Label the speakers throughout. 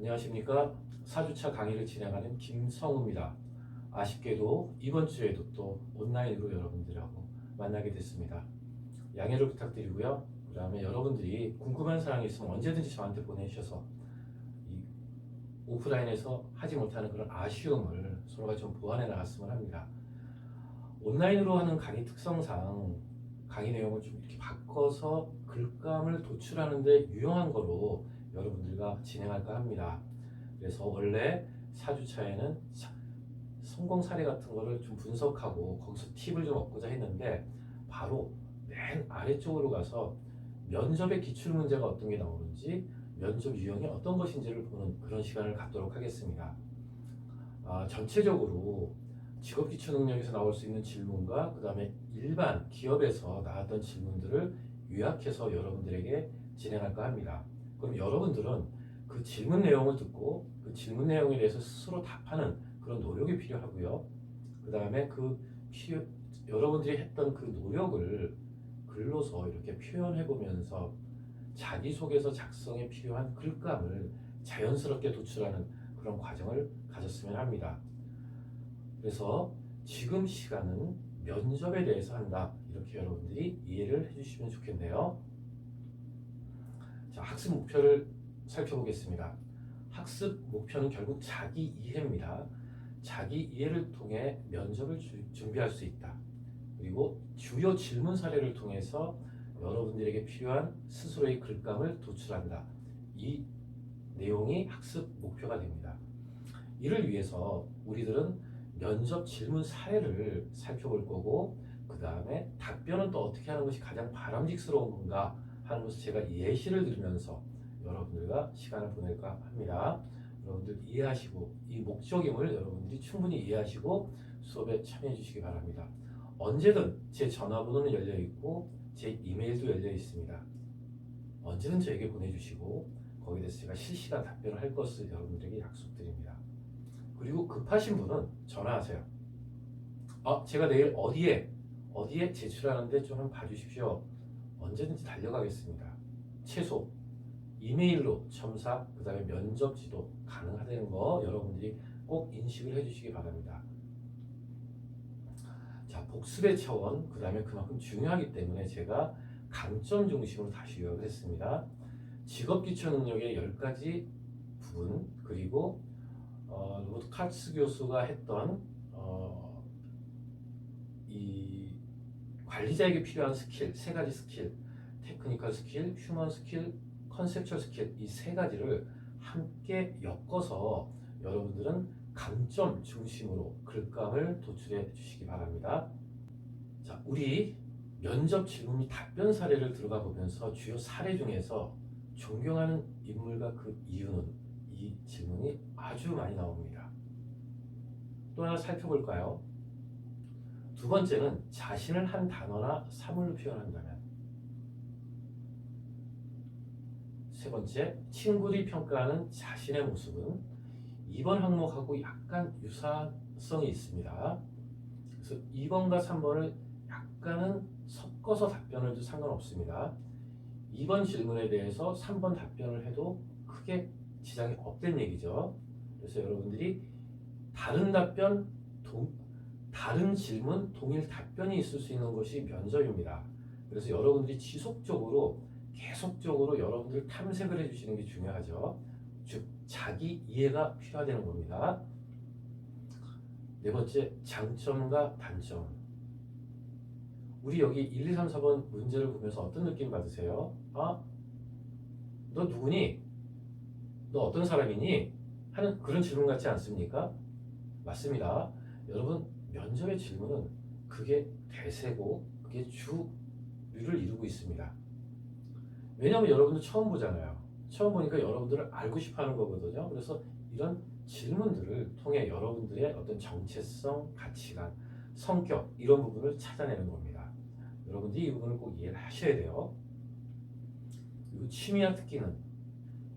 Speaker 1: 안녕하십니까. 4주차 강의를 진행하는 김성우입니다. 아쉽게도 이번 주에도 또 온라인으로 여러분들하고 만나게 됐습니다. 양해를 부탁드리고요. 그 다음에 여러분들이 궁금한 사항이 있으면 언제든지 저한테 보내주셔서 이 오프라인에서 하지 못하는 그런 아쉬움을 서로가 좀 보완해 나갔으면 합니다. 온라인으로 하는 강의 특성상 강의 내용을 좀 이렇게 바꿔서 글감을 도출하는 데 유용한 거로 여러분들과 진행할까 합니다. 그래서 원래 4주차에는 성공 사례 같은 거를 좀 분석하고 거기서 팁을 좀 얻고자 했는데 바로 맨 아래쪽으로 가서 면접의 기출문제가 어떤 게 나오는지 면접 유형이 어떤 것인지를 보는 그런 시간을 갖도록 하겠습니다. 전체적으로 직업기초 능력에서 나올 수 있는 질문과 그 다음에 일반 기업에서 나왔던 질문들을 요약해서 여러분들에게 진행할까 합니다. 그럼 여러분들은 그 질문 내용을 듣고 그 질문 내용에 대해서 스스로 답하는 그런 노력이 필요하고요. 그 다음에 여러분들이 했던 그 노력을 글로서 이렇게 표현해 보면서 자기소개서 작성에 필요한 글감을 자연스럽게 도출하는 그런 과정을 가졌으면 합니다. 그래서 지금 시간은 면접에 대해서 한다. 이렇게 여러분들이 이해를 해주시면 좋겠네요. 자, 학습 목표를 살펴보겠습니다. 학습 목표는 결국 자기 이해입니다. 자기 이해를 통해 면접을 준비할 수 있다. 그리고 주요 질문 사례를 통해서 여러분들에게 필요한 스스로의 글감을 도출한다. 이 내용이 학습 목표가 됩니다. 이를 위해서 우리들은 면접 질문 사례를 살펴볼 거고 그 다음에 답변은 또 어떻게 하는 것이 가장 바람직스러운 건가 하는 것을 제가 예시를 들으면서 여러분들과 시간을 보낼까 합니다. 여러분들 이해하시고 이 목적임을 여러분들이 충분히 이해하시고 수업에 참여해 주시기 바랍니다. 언제든 제 전화번호는 열려 있고 제 이메일도 열려 있습니다. 언제든 저에게 보내주시고 거기에 대해서 제가 실시간 답변을 할 것을 여러분들에게 약속드립니다. 그리고 급하신 분은 전화하세요. 제가 내일 어디에 제출하는데 좀 한번 봐주십시오. 언제든지 달려가겠습니다. 최소 이메일로 첨사, 그 다음에 면접 지도 가능하다는 거 여러분들이 꼭 인식을 해주시기 바랍니다. 자, 복습의 차원, 그 다음에 그만큼 중요하기 때문에 제가 강점 중심으로 다시 요약을 했습니다. 직업기초 능력의 10가지 부분, 그리고 로버트 카츠 교수가 했던 이 관리자에게 필요한 스킬, 3가지 스킬, 테크니컬 스킬, 휴먼 스킬, 컨셉츄얼 스킬, 이 3가지를 함께 엮어서 여러분들은 강점 중심으로 글감을 도출해 주시기 바랍니다. 자, 우리 면접 질문 및 답변 사례를 들어가 보면서 주요 사례 중에서 존경하는 인물과 그 이유는 이 질문이 아주 많이 나옵니다. 또 하나 살펴볼까요? 두 번째는 자신을 한 단어나 사물로 표현한다면. 세 번째, 친구들이 평가하는 자신의 모습은 이번 항목하고 약간 유사성이 있습니다. 그래서 2번과 3번을 약간은 섞어서 답변을 해도 상관없습니다. 2번 질문에 대해서 3번 답변을 해도 크게 지장이 없다는 얘기죠. 그래서 여러분들이 다른 답변, 다른 질문, 동일 답변이 있을 수 있는 것이 면접입니다. 그래서 여러분들이 지속적으로 계속적으로 여러분들 탐색을 해주시는 게 중요하죠. 즉 자기 이해가 필요하다는 겁니다. 네 번째, 장점과 단점. 우리 여기 1, 2, 3, 4번 문제를 보면서 어떤 느낌 받으세요? 너 누구니? 너 어떤 사람이니? 하는 그런 질문 같지 않습니까? 맞습니다. 여러분, 면접의 질문은 그게 대세고 그게 주류를 이루고 있습니다. 왜냐하면 여러분들 처음 보잖아요. 처음 보니까 여러분들을 알고 싶어 하는 거거든요. 그래서 이런 질문들을 통해 여러분들의 어떤 정체성, 가치관, 성격 이런 부분을 찾아내는 겁니다. 여러분들이 이 부분을 꼭 이해를 하셔야 돼요. 그리고 취미와 특기는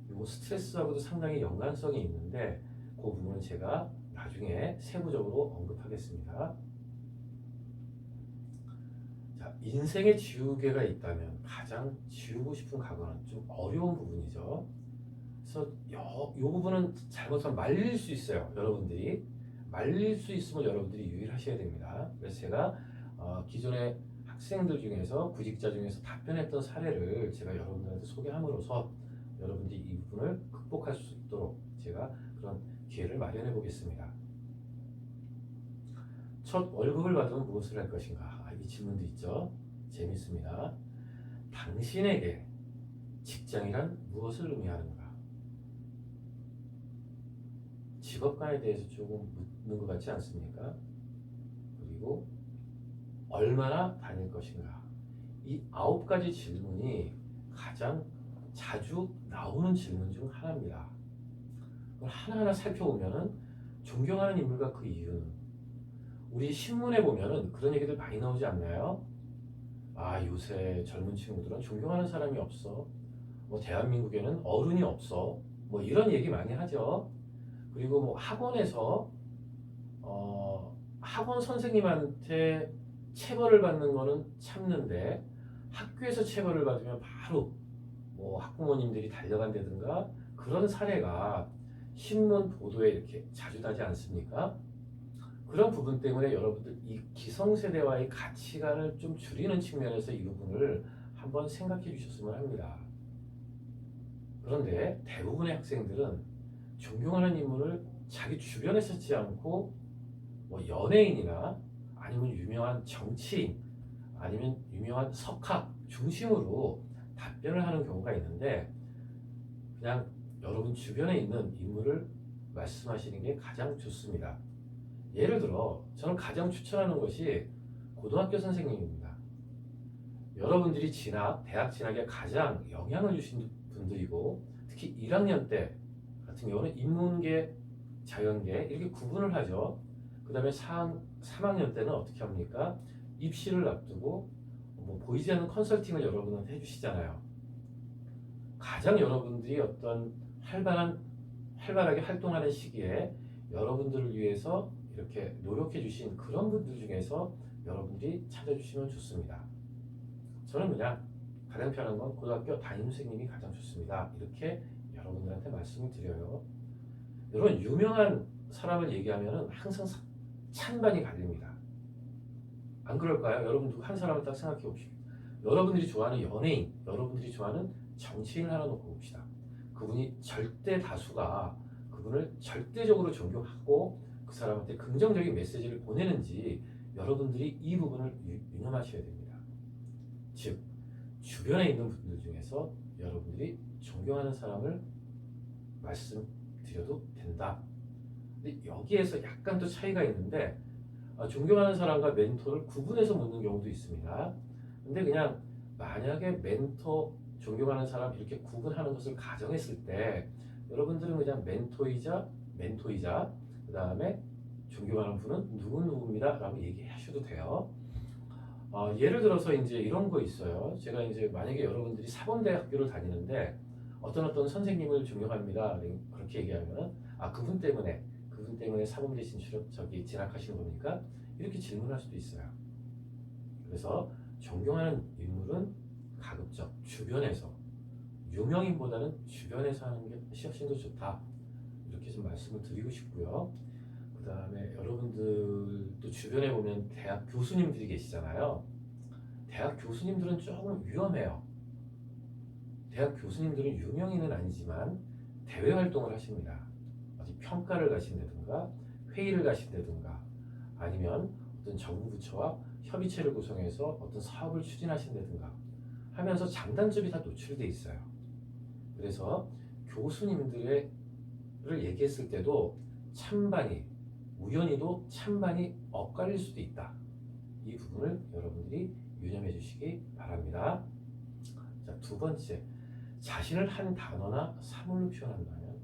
Speaker 1: 그리고 스트레스하고도 상당히 연관성이 있는데 그 부분은 제가 나중에 세부적으로 언급하겠습니다. 자, 인생에 지우개가 있다면 가장 지우고 싶은 과거는 좀 어려운 부분이죠. 그래서 요 부분은 잘못하면 말릴 수 있어요. 여러분들이 말릴 수 있으면 여러분들이 유의하셔야 됩니다. 그래서 제가 기존의 학생들 중에서 구직자 중에서 답변했던 사례를 제가 여러분들한테 소개함으로써 여러분들이 이 부분을 극복할 수 있도록 제가 그런 기회를 마련해 보겠습니다. 첫 월급을 받으면 무엇을 할 것인가? 이 질문도 있죠. 재밌습니다. 당신에게 직장이란 무엇을 의미하는가? 직업관에 대해서 조금 묻는 것 같지 않습니까? 그리고 얼마나 다닐 것인가? 이 9가지 질문이 가장 자주 나오는 질문 중 하나입니다. 그걸 하나하나 살펴보면은 존경하는 인물과 그 이유는 우리 신문에 보면은 그런 얘기들 많이 나오지 않나요? 요새 젊은 친구들은 존경하는 사람이 없어. 뭐 대한민국에는 어른이 없어. 뭐 이런 얘기 많이 하죠. 그리고 뭐 학원에서 학원 선생님한테 체벌을 받는 거는 참는데 학교에서 체벌을 받으면 바로 뭐 학부모님들이 달려간다든가 그런 사례가 신문 보도에 이렇게 자주 나지 않습니까? 그런 부분 때문에 여러분들 이 기성세대와의 가치관을 좀 줄이는 측면에서 이 부분을 한번 생각해 주셨으면 합니다. 그런데 대부분의 학생들은 존경하는 인물을 자기 주변에 찾지 않고 뭐 연예인이나 아니면 유명한 정치인 아니면 유명한 석학 중심으로 답변을 하는 경우가 있는데 그냥 여러분 주변에 있는 인물을 말씀하시는 게 가장 좋습니다. 예를 들어 저는 가장 추천하는 것이 고등학교 선생님입니다. 여러분들이 대학 진학에 가장 영향을 주신 분들이고 특히 1학년 때 같은 경우는 인문계, 자연계 이렇게 구분을 하죠. 그 다음에 3학년 때는 어떻게 합니까? 입시를 앞두고 뭐 보이지 않는 컨설팅을 여러분한테 해주시잖아요. 가장 여러분들이 어떤 활발하게 활동하는 시기에 여러분들을 위해서 이렇게 노력해 주신 그런 분들 중에서 여러분들이 찾아주시면 좋습니다. 저는 그냥 가장 편한 건 고등학교 담임 선생님이 가장 좋습니다. 이렇게 여러분들한테 말씀을 드려요. 여러분 유명한 사람을 얘기하면 항상 찬반이 갈립니다. 안 그럴까요? 여러분도 한 사람을 딱 생각해 봅시다. 여러분들이 좋아하는 연예인, 여러분들이 좋아하는 정치인 하나 놓고 봅시다. 그분이 절대 다수가 그분을 절대적으로 존경하고 그 사람한테 긍정적인 메시지를 보내는지 여러분들이 이 부분을 유념하셔야 됩니다. 즉 주변에 있는 분들 중에서 여러분들이 존경하는 사람을 말씀드려도 된다. 근데 여기에서 약간 또 차이가 있는데 존경하는 사람과 멘토를 구분해서 묻는 경우도 있습니다. 근데 그냥 만약에 멘토, 존경하는 사람 이렇게 구분하는 것을 가정했을 때 여러분들은 그냥 멘토이자 그 다음에 존경하는 분은 누구입니다 라고 얘기하셔도 돼요. 예를 들어서 이제 이런 거 있어요. 제가 이제 만약에 여러분들이 사범대학교를 다니는데 어떤 선생님을 존경합니다 그렇게 얘기하면 그분 때문에 사범대 진학하시는 겁니까? 이렇게 질문할 수도 있어요. 그래서 존경하는 인물은 가급적 주변에서 유명인보다는 주변에서 하는 게 훨씬 더 좋다. 이렇게 좀 말씀을 드리고 싶고요. 그 다음에 여러분들도 주변에 보면 대학 교수님들이 계시잖아요. 대학 교수님들은 조금 위험해요. 대학 교수님들은 유명인은 아니지만 대외 활동을 하십니다. 어디 평가를 가신다든가 회의를 가신다든가 아니면 어떤 정부 부처와 협의체를 구성해서 어떤 사업을 추진하신다든가 하면서 장단점이 다 노출되어 있어요. 그래서 교수님들을 얘기했을 때도 우연히도 찬반이 엇갈릴 수도 있다. 이 부분을 여러분들이 유념해 주시기 바랍니다. 자, 두 번째, 자신을 한 단어나 사물로 표현한다면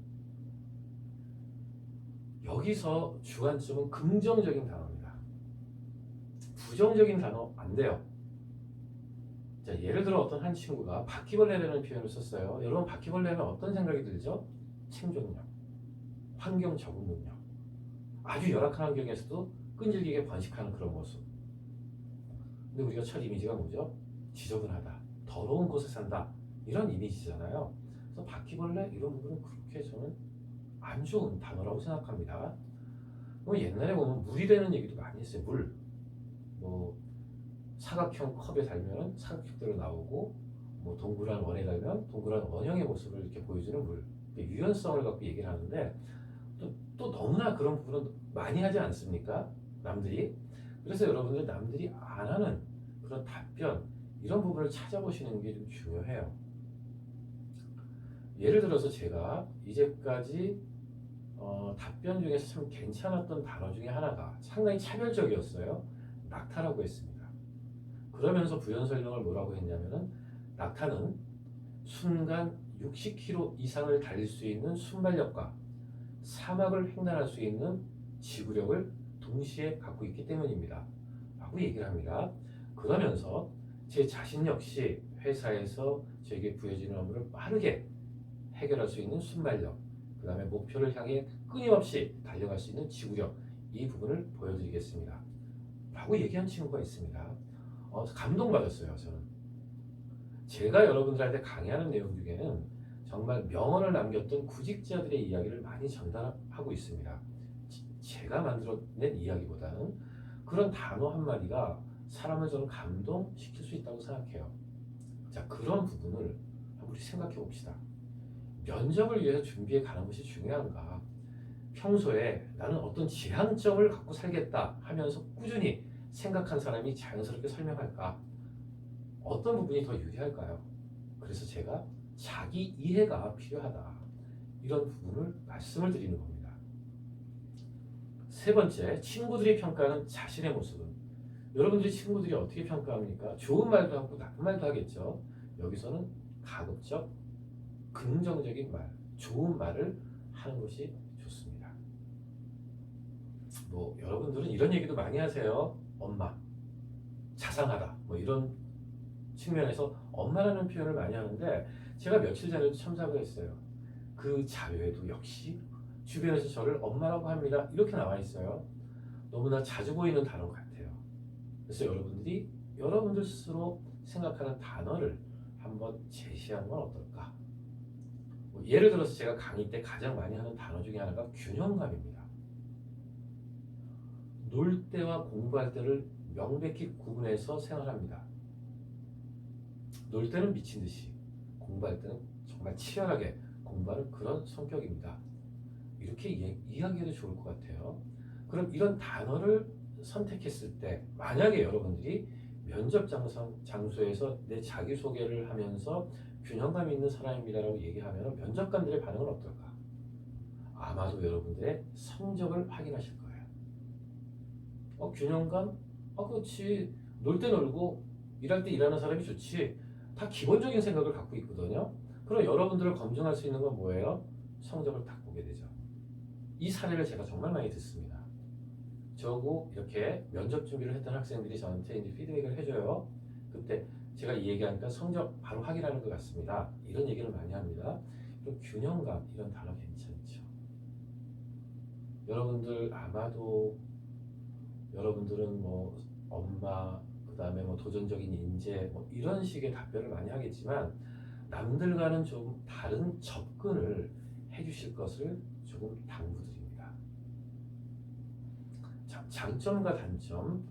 Speaker 1: 여기서 주관점은 긍정적인 단어입니다. 부정적인 단어 안 돼요. 자, 예를 들어 어떤 한 친구가 바퀴벌레라는 표현을 썼어요. 여러분 바퀴벌레는 어떤 생각이 들죠? 생존력, 환경 적응 능력, 아주 열악한 환경에서도 끈질기게 번식하는 그런 모습. 근데 우리가 첫 이미지가 뭐죠? 지저분하다, 더러운 곳에 산다 이런 이미지잖아요. 그래서 바퀴벌레 이런 부분은 그렇게 저는 안 좋은 단어라고 생각합니다. 옛날에 보면 물이 되는 얘기도 많이 했어요. 물. 뭐 사각형 컵에 달면 사각형대로 나오고 뭐 동그란 원에 달면 동그란 원형의 모습을 이렇게 보여주는 물. 유연성을 갖고 얘기를 하는데 또 너무나 그런 부분은 많이 하지 않습니까? 남들이. 그래서 여러분들 남들이 안 하는 그런 답변 이런 부분을 찾아보시는 게 좀 중요해요. 예를 들어서 제가 이제까지 답변 중에서 참 괜찮았던 단어 중에 하나가 상당히 차별적이었어요. 낙타라고 했습니다. 그러면서 부연 설명을 뭐라고 했냐면은 낙타는 순간 60km 이상을 달릴 수 있는 순발력과 사막을 횡단할 수 있는 지구력을 동시에 갖고 있기 때문입니다. 라고 얘기를 합니다. 그러면서 제 자신 역시 회사에서 저에게 부여지는 업무를 빠르게 해결할 수 있는 순발력, 그 다음에 목표를 향해 끊임없이 달려갈 수 있는 지구력, 이 부분을 보여드리겠습니다. 라고 얘기한 친구가 있습니다. 감동받았어요, 저는. 제가 여러분들한테 강의하는 내용 중에는 정말 명언을 남겼던 구직자들의 이야기를 많이 전달하고 있습니다. 제가 만들어낸 이야기보다는 그런 단어 한마디가 사람을 저는 감동시킬 수 있다고 생각해요. 자, 그런 부분을 한번 우리 생각해 봅시다. 면접을 위해서 준비해 가는 것이 중요한가? 평소에 나는 어떤 지향점을 갖고 살겠다 하면서 꾸준히 생각한 사람이 자연스럽게 설명할까? 어떤 부분이 더 유리할까요? 그래서 제가 자기 이해가 필요하다. 이런 부분을 말씀을 드리는 겁니다. 세 번째, 친구들이 평가하는 자신의 모습은 여러분들이 친구들이 어떻게 평가합니까? 좋은 말도 하고 나쁜 말도 하겠죠. 여기서는 가급적 긍정적인 말, 좋은 말을 하는 것이 좋습니다. 뭐 여러분들은 이런 얘기도 많이 하세요. 엄마, 자상하다. 뭐 이런 측면에서 엄마라는 표현을 많이 하는데 제가 며칠 전에도 첨삭을 했어요. 그 자료에도 역시 주변에서 저를 엄마라고 합니다. 이렇게 나와 있어요. 너무나 자주 보이는 단어 같아요. 그래서 여러분들이 여러분들 스스로 생각하는 단어를 한번 제시하는 건 어떨까? 예를 들어서 제가 강의 때 가장 많이 하는 단어 중에 하나가 균형감입니다. 놀 때와 공부할 때를 명백히 구분해서 생활합니다. 놀 때는 미친 듯이, 공부할 때는 정말 치열하게 공부하는 그런 성격입니다. 이렇게 이야기해도 좋을 것 같아요. 그럼 이런 단어를 선택했을 때 만약에 여러분들이 면접 장소에서 내 자기소개를 하면서 균형감 있는 사람입니다라고 얘기하면 면접관들의 반응은 어떨까? 아마도 여러분들의 성적을 확인하실 거예요. 균형감? 그렇지. 놀 때 놀고 일할 때 일하는 사람이 좋지. 다 기본적인 생각을 갖고 있거든요. 그럼 여러분들을 검증할 수 있는 건 뭐예요? 성적을 딱 보게 되죠. 이 사례를 제가 정말 많이 듣습니다. 저하고 이렇게 면접 준비를 했던 학생들이 저한테 이제 피드백을 해줘요. 그때 제가 이 얘기하니까 성적 바로 확인하는 것 같습니다. 이런 얘기를 많이 합니다. 그럼 균형감 이런 단어 괜찮죠? 여러분들 아마도 여러분들은 뭐 엄마 그 다음에 뭐 도전적인 인재 뭐 이런 식의 답변을 많이 하겠지만 남들과는 좀 다른 접근을 해주실 것을 조금 당부드립니다. 자, 장점과 단점.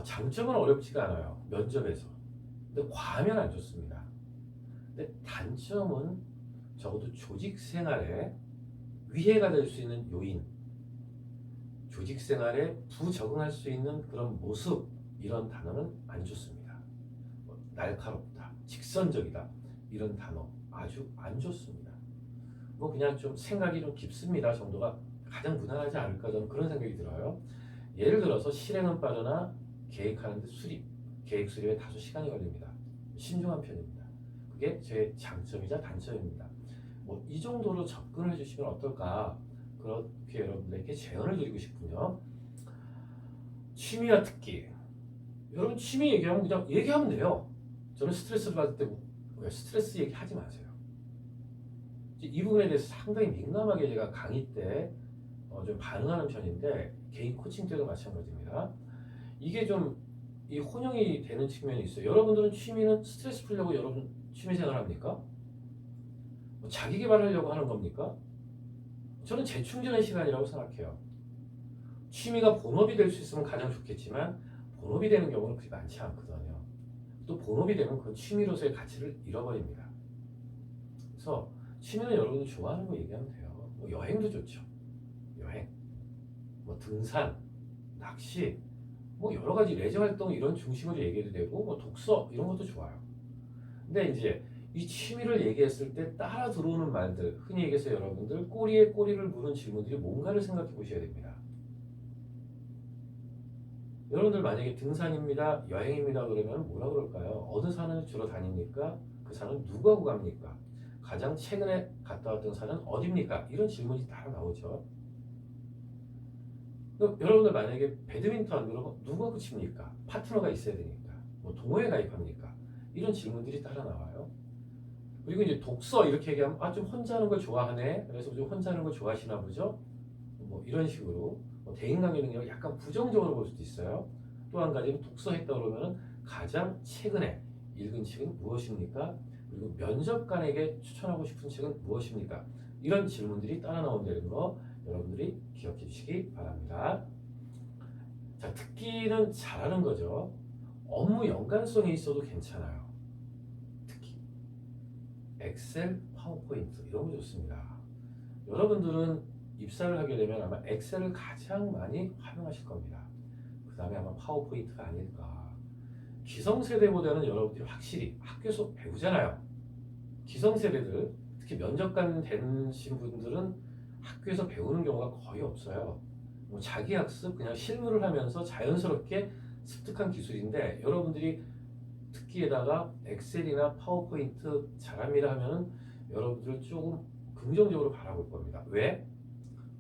Speaker 1: 장점은 어렵지가 않아요. 면접에서. 근데 과하면 안 좋습니다. 근데 단점은 적어도 조직 생활에 위해가 될 수 있는 요인, 조직 생활에 부적응할 수 있는 그런 모습, 이런 단어는 안 좋습니다. 날카롭다, 직선적이다, 이런 단어 아주 안 좋습니다. 그냥 좀 생각이 좀 깊습니다 정도가 가장 무난하지 않을까 저는 그런 생각이 들어요. 예를 들어서 실행은 빠르나 계획하는데 계획 수립에 다소 시간이 걸립니다. 신중한 편입니다. 그게 제 장점이자 단점입니다. 이 정도로 접근을 해주시면 어떨까? 그렇게 여러분들에게 제안을 드리고 싶군요. 취미와 특기. 여러분 취미 얘기하면 그냥 얘기하면 돼요. 저는 스트레스를 받을 때 왜 스트레스 얘기하지 마세요. 이 부분에 대해서 상당히 민감하게 제가 강의 때 좀 반응하는 편인데 개인 코칭 때도 마찬가지입니다. 이게 좀 이 혼용이 되는 측면이 있어요. 여러분들은 취미는 스트레스 풀려고 여러분 취미생활 합니까? 뭐 자기 개발하려고 하는 겁니까? 저는 재충전의 시간이라고 생각해요. 취미가 본업이 될 수 있으면 가장 좋겠지만 본업이 되는 경우는 그렇게 많지 않거든요. 또 본업이 되면 그 취미로서의 가치를 잃어버립니다. 그래서 취미는 여러분이 좋아하는 거 얘기하면 돼요. 뭐 여행도 좋죠. 여행, 뭐 등산, 낚시, 뭐 여러 가지 레저 활동 이런 중심으로 얘기해도 되고 뭐 독서 이런 것도 좋아요. 근데 이제 이 취미를 얘기했을 때 따라 들어오는 말들, 흔히 얘기해서 여러분들 꼬리에 꼬리를 무는 질문들이 뭔가를 생각해 보셔야 됩니다. 여러분들 만약에 등산입니다, 여행입니다 그러면 뭐라 그럴까요? 어느 산을 주로 다닙니까? 그 산은 누구하고 갑니까? 가장 최근에 갔다 왔던 산은 어디입니까? 이런 질문이 따라 나오죠. 여러분들 만약에 배드민턴 이런 거 누구하고 칩니까? 파트너가 있어야 되니까. 뭐 동호회 가입합니까? 이런 질문들이 따라 나와요. 그리고 이제 독서 이렇게 얘기하면 아 좀 혼자 하는 걸 좋아하네. 그래서 좀 혼자 하는 걸 좋아하시나 보죠. 뭐 이런 식으로 뭐 대인관계 능력을 약간 부정적으로 볼 수도 있어요. 또 한 가지는 독서했다 그러면은 가장 최근에 읽은 책은 무엇입니까? 그리고 면접관에게 추천하고 싶은 책은 무엇입니까? 이런 질문들이 따라 나온다는 거 여러분들이 기억해 주시기 바랍니다. 자, 듣기는 잘하는 거죠. 업무 연관성이 있어도 괜찮아요. 특히 엑셀, 파워포인트 이런 거 좋습니다. 여러분들은 입사를 하게 되면 아마 엑셀을 가장 많이 활용하실 겁니다. 그 다음에 아마 파워포인트가 아닐까. 기성세대보다는 여러분들이 확실히 학교에서 배우잖아요. 기성세대들, 특히 면접관 되신 분들은 학교에서 배우는 경우가 거의 없어요. 뭐 자기 학습, 그냥 실무를 하면서 자연스럽게 습득한 기술인데 여러분들이 특기에다가 엑셀이나 파워포인트 잘합니다 하면은 여러분들을 조금 긍정적으로 바라볼 겁니다. 왜?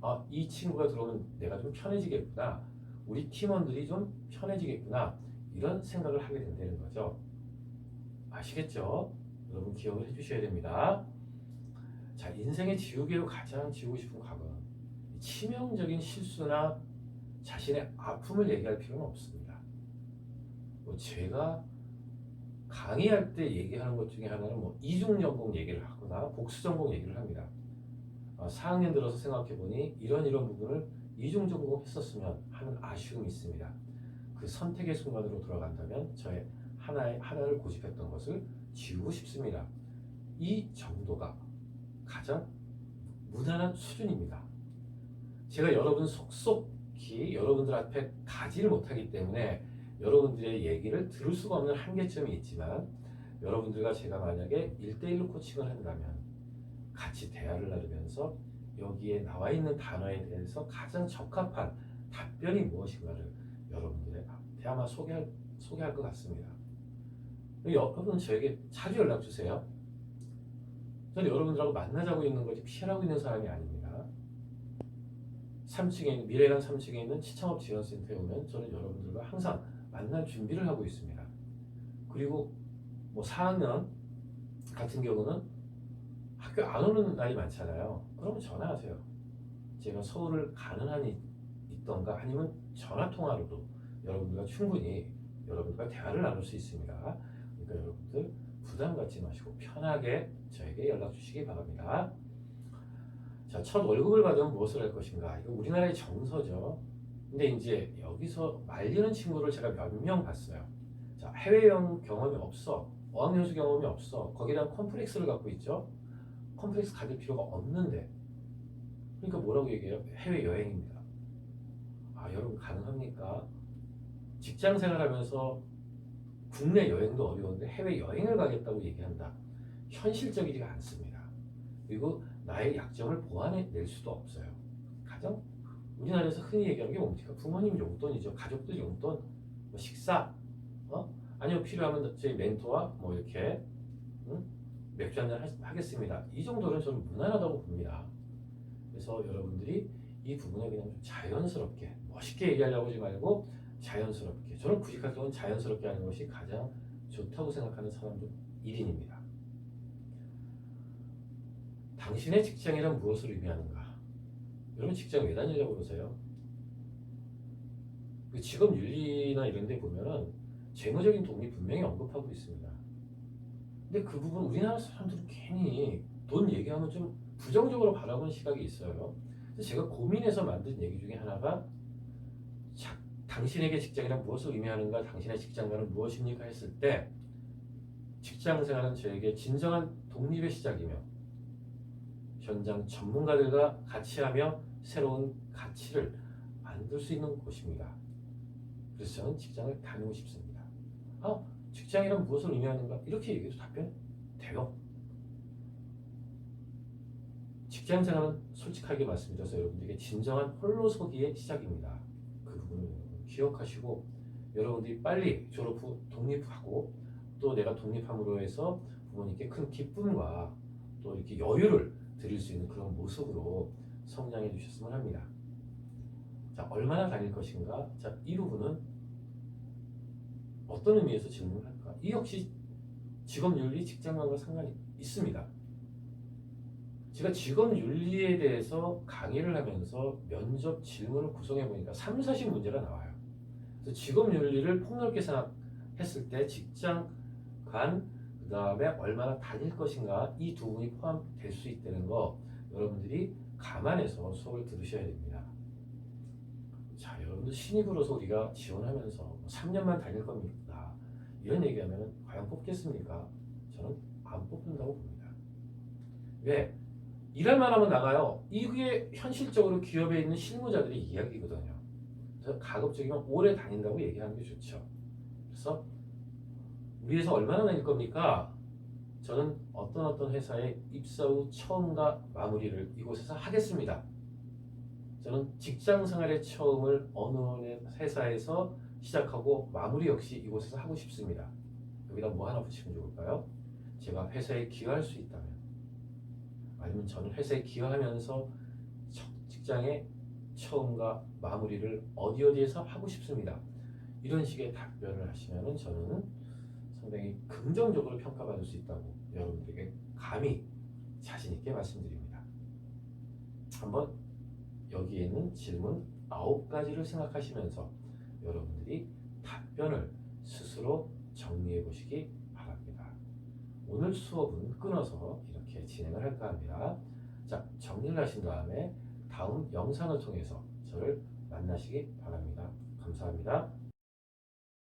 Speaker 1: 아, 이 친구가 들어오면 내가 좀 편해지겠구나. 우리 팀원들이 좀 편해지겠구나. 이런 생각을 하게 된다는 거죠. 아시겠죠? 여러분 기억을 해주셔야 됩니다. 자, 인생의 지우개로 가장 지우고 싶은 과거는 치명적인 실수나 자신의 아픔을 얘기할 필요는 없습니다. 뭐 제가 강의할 때 얘기하는 것 중에 하나는 뭐 이중전공 얘기를 하거나 복수전공 얘기를 합니다. 4학년 들어서 생각해보니 이런 부분을 이중전공 했었으면 하는 아쉬움이 있습니다. 그 선택의 순간으로 돌아간다면 저의 하나를 고집했던 것을 지우고 싶습니다. 이 정도가 가장 무난한 수준입니다. 제가 여러분 속속히 여러분들 앞에 가지를 못하기 때문에 여러분들의 얘기를 들을 수가 없는 한계점이 있지만 여러분들과 제가 만약에 1대1로 코칭을 한다면 같이 대화를 나누면서 여기에 나와 있는 단어에 대해서 가장 적합한 답변이 무엇인가를 여러분들의 앞에 아마 소개할 것 같습니다. 여러분 저에게 자주 연락 주세요. 저는 여러분들하고 만나자고 있는 거지 피하고 있는 사람이 아닙니다. 3층에 있는 미래관 3층에 있는 시창업 지원센터에 오면 저는 여러분들과 항상 만날 준비를 하고 있습니다. 그리고 뭐 4학년 같은 경우는 학교 안 오는 날이 많잖아요. 그러면 전화하세요. 제가 서울을 가는 한이 있던가 아니면 전화 통화로도 여러분들과 충분히 여러분들과 대화를 나눌 수 있습니다. 그러니까 여러분들 부담 갖지 마시고 편하게 저에게 연락 주시기 바랍니다. 자, 첫 월급을 받으면 무엇을 할 것인가? 이거 우리나라의 정서죠. 근데 이제 여기서 말리는 친구를 제가 몇 명 봤어요. 자, 해외 경험이 없어. 어학연수 경험이 없어. 거기에 대한 컴플렉스를 갖고 있죠. 컴플렉스 가질 필요가 없는데. 그러니까 뭐라고 얘기해요? 해외여행입니다. 아, 여러분 가능합니까? 직장 생활하면서 국내 여행도 어려운데 해외여행을 가겠다고 얘기한다. 현실적이지가 않습니다. 그리고 나의 약점을 보완해낼 수도 없어요. 가장 우리나라에서 흔히 얘기하는 게 뭡니까? 부모님 용돈이죠. 가족들 용돈, 뭐 식사, 아니면 필요하면 저희 멘토와 뭐 이렇게 맥주 한잔 하겠습니다. 이 정도는 저는 무난하다고 봅니다. 그래서 여러분들이 이 부분에 그냥 좀 자연스럽게 멋있게 얘기하려고 하지 말고 자연스럽게 저는 구직 활동은 자연스럽게 하는 것이 가장 좋다고 생각하는 사람들 1인입니다. 당신의 직장이란 무엇을 의미하는가? 여러분 직장 왜 다니려고 그러세요? 그 직업 윤리나 이런 데 보면은 재무적인 도움이 분명히 언급하고 있습니다. 근데 그 부분 우리나라 사람들은 괜히 돈 얘기하면 좀 부정적으로 바라보는 시각이 있어요. 그래서 제가 고민해서 만든 얘기 중에 하나가 당신에게 직장이란 무엇을 의미하는가, 당신의 직장과는 무엇입니까 했을 때 직장 생활은 저에게 진정한 독립의 시작이며 현장 전문가들과 같이 하며 새로운 가치를 만들 수 있는 곳입니다. 그래서 저는 직장을 다니고 싶습니다. 직장이란 무엇을 의미하는가? 이렇게 얘기해도 답변 돼요. 직장 생활은 솔직하게 말씀드려서 여러분들에게 진정한 홀로서기의 시작입니다. 그 부분을 기억하시고 여러분들이 빨리 졸업 후 독립하고 또 내가 독립함으로 해서 부모님께 큰 기쁨과 또 이렇게 여유를 드릴 수 있는 그런 모습으로 성장해 주셨으면 합니다. 자, 얼마나 다닐 것인가? 자, 이 부분은 어떤 의미에서 질문을 할까? 이 역시 직업윤리, 직장관과 상관이 있습니다. 제가 직업윤리에 대해서 강의를 하면서 면접 질문을 구성해 보니까 3, 40 문제가 나와요. 그래서 직업윤리를 폭넓게 생각했을 때 직장 간, 그 다음에 얼마나 다닐 것인가 이 두 분이 포함될 수 있다는 거 여러분들이 감안해서 수업을 들으셔야 됩니다. 자, 여러분들 신입으로서 우리가 지원하면서 3년만 다닐 겁니다. 이런 얘기하면 과연 뽑겠습니까? 저는 안 뽑는다고 봅니다. 왜? 일할만 하면 나가요. 이게 현실적으로 기업에 있는 실무자들의 이야기거든요. 그래서 가급적이면 오래 다닌다고 얘기하는 게 좋죠. 그래서 우리 회사 얼마나 다닐 겁니까? 저는 어떤 회사에 입사 후 처음과 마무리를 이곳에서 하겠습니다. 저는 직장 생활의 처음을 어느 회사에서 시작하고 마무리 역시 이곳에서 하고 싶습니다. 여기다 뭐 하나 붙이면 좋을까요? 제가 회사에 기여할 수 있다면, 아니면 저는 회사에 기여하면서 직장의 처음과 마무리를 어디에서 하고 싶습니다. 이런 식의 답변을 하시면 저는 상당히 긍정적으로 평가받을 수 있다고 여러분들에게 감히 자신 있게 말씀드립니다. 한번 여기에 있는 질문 9가지를 생각하시면서 여러분들이 답변을 스스로 정리해 보시기 바랍니다. 오늘 수업은 끊어서 이렇게 진행을 할까 합니다. 자, 정리를 하신 다음에 다음 영상을 통해서 저를 만나시기 바랍니다. 감사합니다.